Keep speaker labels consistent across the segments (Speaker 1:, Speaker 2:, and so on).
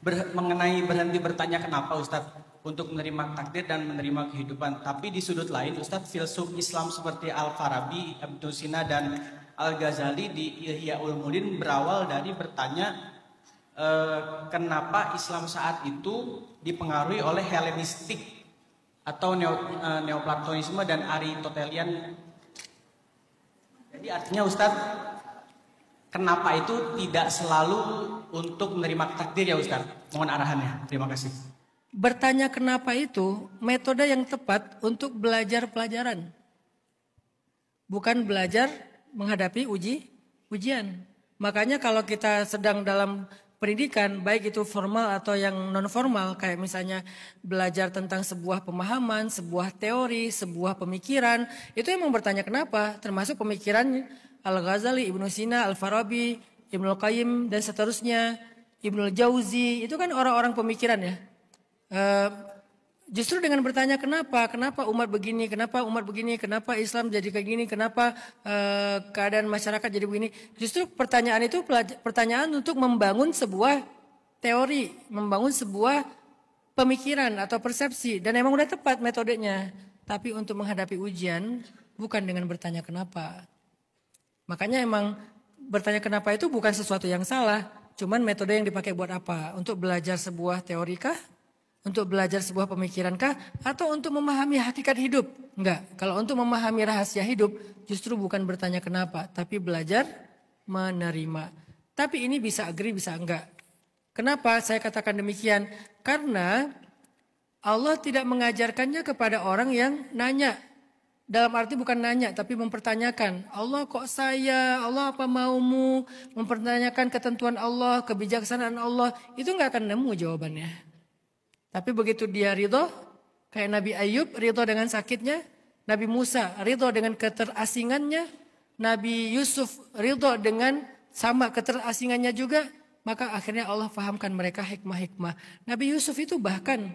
Speaker 1: mengenai berhenti bertanya kenapa Ustadz untuk menerima takdir dan menerima kehidupan. Tapi di sudut lain Ustadz, filsuf Islam seperti Al-Farabi, Ibnu Sina dan Al-Ghazali di Ihya Ulumuddin berawal dari bertanya kenapa Islam saat itu dipengaruhi oleh Helenistik atau Neoplatonisme dan Aritotelian. Jadi artinya Ustadz, kenapa itu tidak selalu untuk menerima takdir ya Ustadz? Mohon arahannya. Terima kasih.
Speaker 2: Bertanya kenapa itu metode yang tepat untuk belajar pelajaran. Bukan belajar menghadapi ujian. Makanya kalau kita sedang dalam pendidikan, baik itu formal atau yang non formal, kayak misalnya belajar tentang sebuah pemahaman, sebuah teori, sebuah pemikiran, itu emang bertanya kenapa, termasuk pemikiran Al-Ghazali, Ibnu Sina, Al-Farabi, Ibnu Qayyim dan seterusnya, Ibnu Jauzi, itu kan orang-orang pemikiran ya. Justru dengan bertanya kenapa umat begini, kenapa Islam jadi kayak gini, kenapa keadaan masyarakat jadi begini. Justru pertanyaan itu pertanyaan untuk membangun sebuah teori, membangun sebuah pemikiran atau persepsi. Dan emang udah tepat metodenya. Tapi untuk menghadapi ujian bukan dengan bertanya kenapa. Makanya emang bertanya kenapa itu bukan sesuatu yang salah. Cuman metode yang dipakai buat apa? Untuk belajar sebuah teori kah? Untuk belajar sebuah pemikiran kah? Atau untuk memahami hakikat hidup? Enggak. Kalau untuk memahami rahasia hidup, justru bukan bertanya kenapa, tapi belajar menerima. Tapi ini bisa agree, bisa enggak. Kenapa saya katakan demikian? Karena Allah tidak mengajarkannya kepada orang yang nanya. Dalam arti bukan nanya, tapi mempertanyakan. Allah kok saya? Allah apa maumu? Mempertanyakan ketentuan Allah, kebijaksanaan Allah. Itu enggak akan nemu jawabannya. Tapi begitu dia ridho, kayak Nabi Ayub ridho dengan sakitnya, Nabi Musa ridho dengan keterasingannya, Nabi Yusuf ridho dengan sama keterasingannya juga, maka akhirnya Allah fahamkan mereka hikmah-hikmah. Nabi Yusuf itu bahkan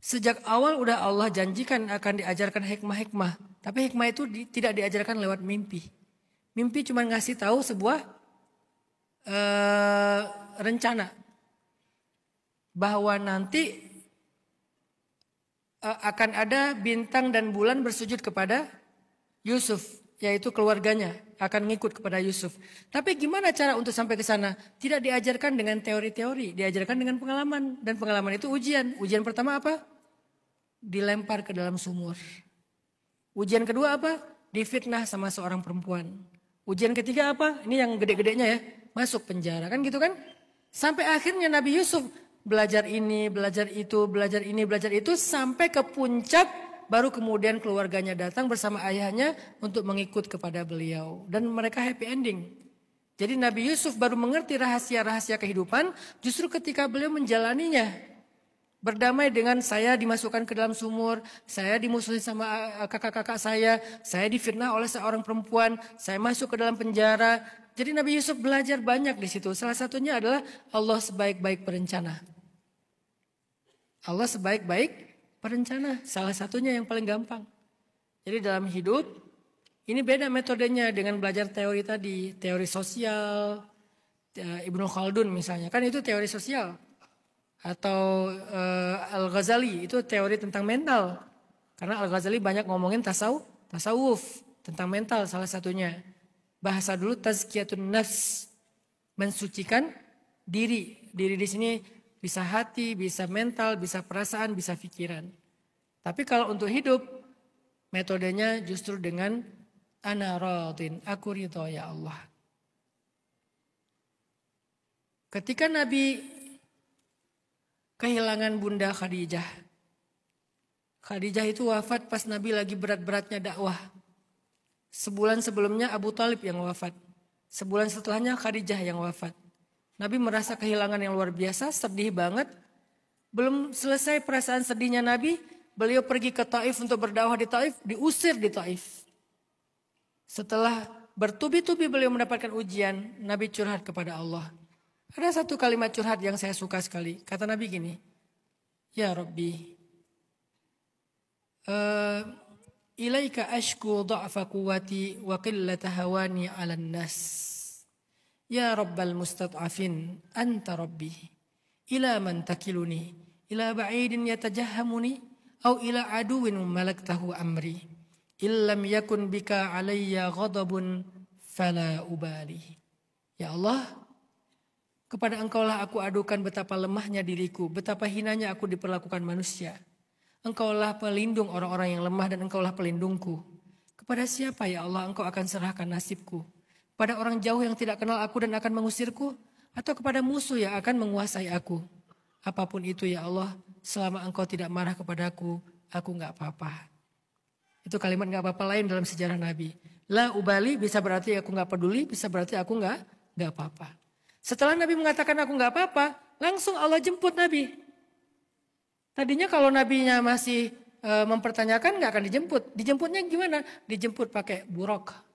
Speaker 2: sejak awal udah Allah janjikan akan diajarkan hikmah-hikmah, tapi hikmah itu tidak diajarkan lewat mimpi. Mimpi cuma ngasih tahu sebuah rencana. Bahwa nanti akan ada bintang dan bulan bersujud kepada Yusuf, yaitu keluarganya akan ngikut kepada Yusuf. Tapi gimana cara untuk sampai ke sana? Tidak diajarkan dengan teori-teori, diajarkan dengan pengalaman. Dan pengalaman itu ujian. Ujian pertama apa? Dilempar ke dalam sumur. Ujian kedua apa? Difitnah sama seorang perempuan. Ujian ketiga apa? Ini yang gede-gedenya ya, masuk penjara, kan gitu kan? Sampai akhirnya Nabi Yusuf belajar ini, belajar itu, belajar ini, belajar itu, sampai ke puncak, baru kemudian keluarganya datang bersama ayahnya untuk mengikut kepada beliau. Dan mereka happy ending. Jadi Nabi Yusuf baru mengerti rahasia-rahasia kehidupan justru ketika beliau menjalaninya. Berdamai dengan saya dimasukkan ke dalam sumur, saya dimusuhi sama kakak-kakak saya difitnah oleh seorang perempuan, saya masuk ke dalam penjara. Jadi Nabi Yusuf belajar banyak di situ. Salah satunya adalah Allah sebaik-baik perencana. Allah sebaik-baik perencana. Salah satunya yang paling gampang. Jadi dalam hidup, ini beda metodenya dengan belajar teori tadi. Teori sosial, Ibnu Khaldun misalnya. Kan itu teori sosial. Atau Al-Ghazali, itu teori tentang mental. Karena Al-Ghazali banyak ngomongin tasawuf. Tentang mental salah satunya. Bahasa dulu tazkiyatun nafs. Mensucikan diri. Diri di sini bisa hati, bisa mental, bisa perasaan, bisa pikiran. Tapi kalau untuk hidup, metodenya justru dengan ana radin, aku ridho ya Allah. Ketika Nabi kehilangan Bunda Khadijah. Khadijah itu wafat pas Nabi lagi berat-beratnya dakwah. Sebulan sebelumnya Abu Talib yang wafat. Sebulan setelahnya Khadijah yang wafat. Nabi merasa kehilangan yang luar biasa, sedih banget. Belum selesai perasaan sedihnya Nabi, beliau pergi ke Taif untuk berdakwah di Taif, diusir di Taif. Setelah bertubi-tubi beliau mendapatkan ujian, Nabi curhat kepada Allah. Ada satu kalimat curhat yang saya suka sekali. Kata Nabi gini, Ya Rabbi, ilaika ashku dha'fa quwati wa qillata hawani 'alan nas. Ya Rabbal Mustad'afin, anta Rabbi. Ila man takiluni, ila ba'idin yatajahhamuni, au ila aduwin malaktahu amri. Illam yakun bika alayya ghadabun, fala ubali. Ya Allah, kepada Engkaulah aku adukan betapa lemahnya diriku, betapa hinanya aku diperlakukan manusia. Engkaulah pelindung orang-orang yang lemah dan Engkaulah pelindungku. Kepada siapa ya Allah Engkau akan serahkan nasibku? Pada orang jauh yang tidak kenal aku dan akan mengusirku? Atau kepada musuh yang akan menguasai aku? Apapun itu ya Allah, selama Engkau tidak marah kepadaku, aku gak apa-apa. Itu kalimat gak apa-apa lain dalam sejarah Nabi. La ubali bisa berarti aku gak peduli, bisa berarti aku gak apa-apa. Setelah Nabi mengatakan aku gak apa-apa, langsung Allah jemput Nabi. Tadinya kalau Nabinya masih mempertanyakan gak akan dijemput. Dijemputnya gimana? Dijemput pakai buraq.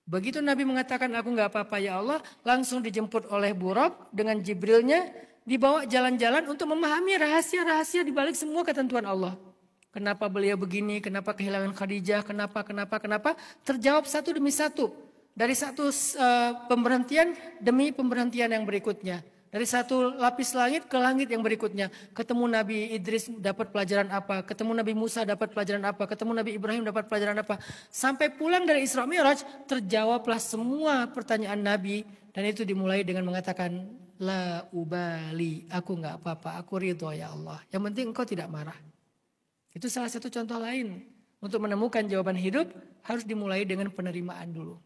Speaker 2: Begitu Nabi mengatakan aku gak apa-apa ya Allah, langsung dijemput oleh buraq dengan Jibrilnya, dibawa jalan-jalan untuk memahami rahasia-rahasia di balik semua ketentuan Allah. Kenapa beliau begini, kenapa kehilangan Khadijah, kenapa, terjawab satu demi satu. Dari satu pemberhentian demi pemberhentian yang berikutnya. Dari satu lapis langit ke langit yang berikutnya. Ketemu Nabi Idris dapat pelajaran apa, ketemu Nabi Musa dapat pelajaran apa, ketemu Nabi Ibrahim dapat pelajaran apa. Sampai pulang dari Isra Mi'raj terjawablah semua pertanyaan Nabi. Dan itu dimulai dengan mengatakan, la ubali, aku gak apa-apa, aku ridho ya Allah. Yang penting engkau tidak marah. Itu salah satu contoh lain. Untuk menemukan jawaban hidup harus dimulai dengan penerimaan dulu.